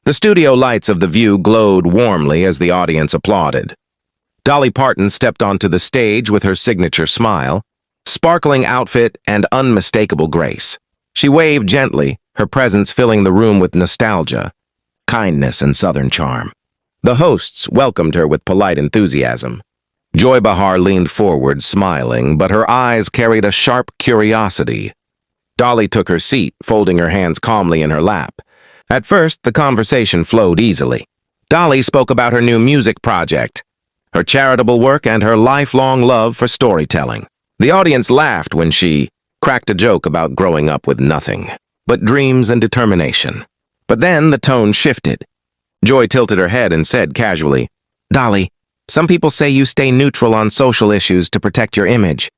The studio lights of the View glowed warmly as the audience applauded. Dolly Parton stepped onto the stage with her signature smile, sparkling outfit and unmistakable grace. She waved gently, her presence filling the room with nostalgia, kindness, and Southern charm. The hosts welcomed her with polite enthusiasm. Joy Behar leaned forward, smiling, but her eyes carried a sharp curiosity. Dolly took her seat, folding her hands calmly in her lap. At first, the conversation flowed easily. Dolly spoke about her new music project, her charitable work, and her lifelong love for storytelling. The audience laughed when she cracked a joke about growing up with nothing but dreams and determination. But then the tone shifted. Joy tilted her head and said casually, "Dolly, some people say you stay neutral on social issues to protect your image.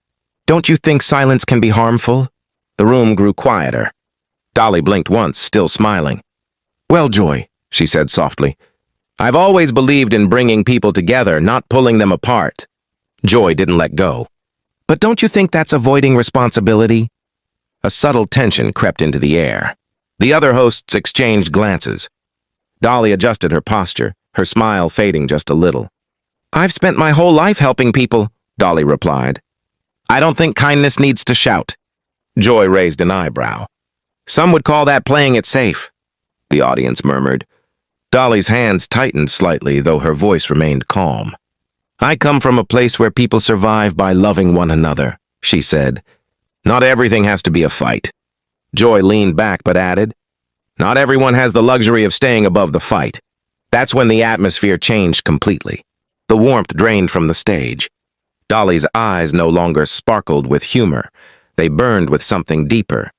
Don't you think silence can be harmful?" The room grew quieter. Dolly blinked once, still smiling. "Well, Joy," she said softly, "I've always believed in bringing people together, not pulling them apart." Joy didn't let go. "But don't you think that's avoiding responsibility?" A subtle tension crept into the air. The other hosts exchanged glances. Dolly adjusted her posture, her smile fading just a little. "I've spent my whole life helping people," Dolly replied. "I don't think kindness needs to shout." Joy raised an eyebrow. "Some would call that playing it safe," the audience murmured. Dolly's hands tightened slightly, though her voice remained calm. "I come from a place where people survive by loving one another," she said. "Not everything has to be a fight." Joy leaned back but added, "Not everyone has the luxury of staying above the fight." That's when the atmosphere changed completely. The warmth drained from the stage. Dolly's eyes no longer sparkled with humor. They burned with something deeper.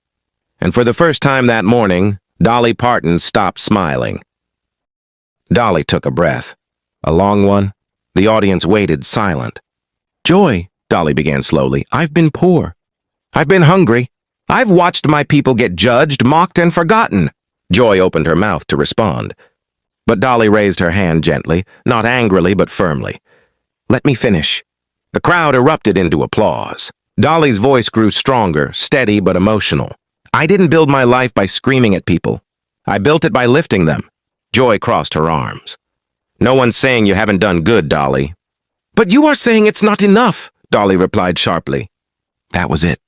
And for the first time that morning, Dolly Parton stopped smiling. Dolly took a breath. A long one. The audience waited silent. "Joy," Dolly began slowly, "I've been poor. I've been hungry. I've watched my people get judged, mocked, and forgotten." Joy opened her mouth to respond. But Dolly raised her hand gently, not angrily but firmly. "Let me finish." The crowd erupted into applause. Dolly's voice grew stronger, steady but emotional. "I didn't build my life by screaming at people. I built it by lifting them." Joy crossed her arms. "No one's saying you haven't done good, Dolly." "But you are saying it's not enough," Dolly replied sharply. That was it.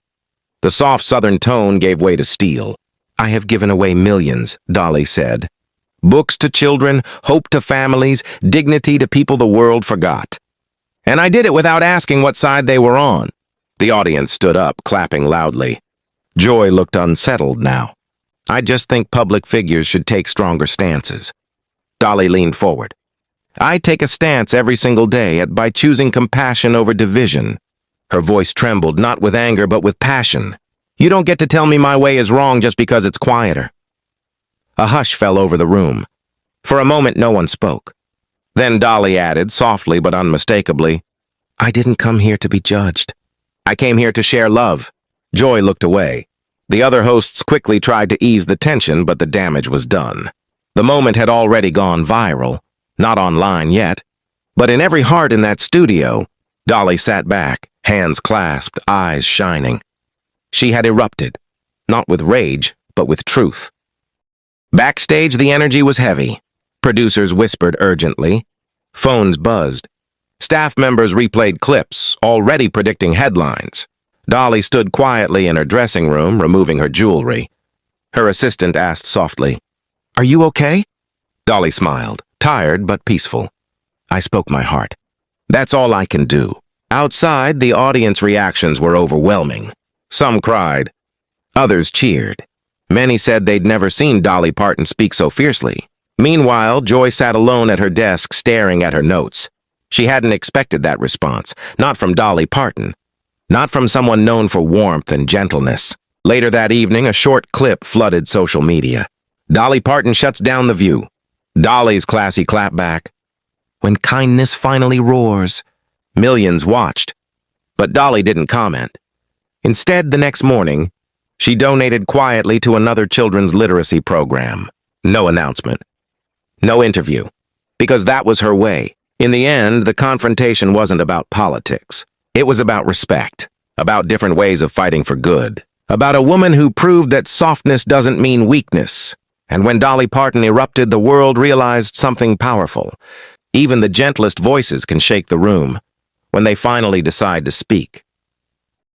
The soft Southern tone gave way to steel. "I have given away millions," Dolly said. "Books to children, hope to families, dignity to people the world forgot. And I did it without asking what side they were on." The audience stood up, clapping loudly. Joy looked unsettled now. "I just think public figures should take stronger stances." Dolly leaned forward. "I take a stance every single day by choosing compassion over division." Her voice trembled, not with anger but with passion. "You don't get to tell me my way is wrong just because it's quieter." A hush fell over the room. For a moment, no one spoke. Then Dolly added, softly but unmistakably, "I didn't come here to be judged. I came here to share love." Joy looked away. The other hosts quickly tried to ease the tension, but the damage was done. The moment had already gone viral, not online yet, but in every heart in that studio. Dolly sat back, hands clasped, eyes shining. She had erupted, not with rage, but with truth. Backstage, the energy was heavy. Producers whispered urgently. Phones buzzed. Staff members replayed clips, already predicting headlines. Dolly stood quietly in her dressing room, removing her jewelry. Her assistant asked softly, "Are you okay?" Dolly smiled, tired but peaceful. "I spoke my heart. That's all I can do." Outside, the audience reactions were overwhelming. Some cried. Others cheered. Many said they'd never seen Dolly Parton speak so fiercely. Meanwhile, Joy sat alone at her desk, staring at her notes. She hadn't expected that response, not from Dolly Parton, not from someone known for warmth and gentleness. Later that evening, a short clip flooded social media. Dolly Parton shuts down the View. Dolly's classy clapback. "When kindness finally roars." Millions watched, but Dolly didn't comment. Instead, the next morning, she donated quietly to another children's literacy program. No announcement. No interview. Because that was her way. In the end, the confrontation wasn't about politics. It was about respect, about different ways of fighting for good, about a woman who proved that softness doesn't mean weakness, And when Dolly Parton erupted, the world realized something powerful. Even the gentlest voices can shake the room when they finally decide to speak.